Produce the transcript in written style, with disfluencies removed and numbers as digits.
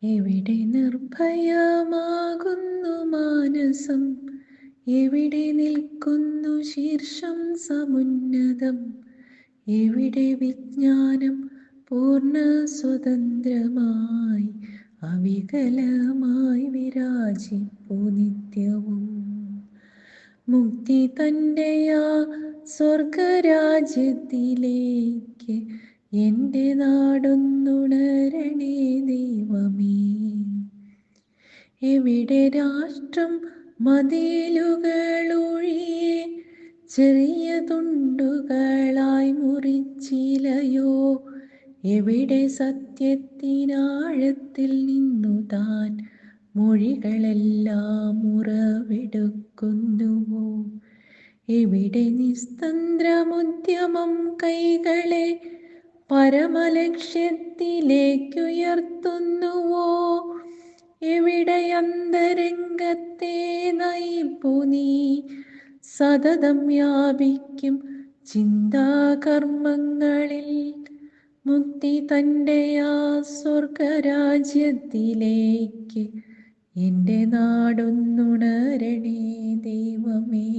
എവിടെ നിർഭയമാകുന്നു മാനസം, എവിടെ നിൽക്കുന്നു ശീർഷം സമുന്നതം, എവിടെ വിജ്ഞാനം പൂർണ്ണ സ്വതന്ത്രമായി അവികലമായി വിരാജിപ്പു നിത്യവും. മുക്തി തൻ്റെ ആ സ്വർഗരാജ്യത്തിലേക്ക് എൻ്റെ നാടൊന്നുണരണേ ദൈവമേ. എവിടെ രാഷ്ട്രം മതിലുകളൊഴിയെ ചെറിയ തുണ്ടുകളായി മുറിച്ചിലയോ, എവിടെ സത്യത്തിനാഴത്തിൽ നിന്നു താൻ മൊഴികളെല്ലാം ഉറവെടുക്കുന്നുവോ, എവിടെ നിസ്തന്ത്രമുദ്യമം കൈകളെ പരമലക്ഷ്യത്തിലേക്കുയർത്തുന്നുവോ, എവിടെ അന്തരംഗത്തെ നയിപ്പു നീ സതതം വ്യാപിക്കും ചിന്താകർമ്മങ്ങളിൽ. മുക്തി തൻ്റെ ആ സ്വർഗരാജ്യത്തിലേക്ക് എൻ്റെ നാടൊന്നുണരണേ ദൈവമേ.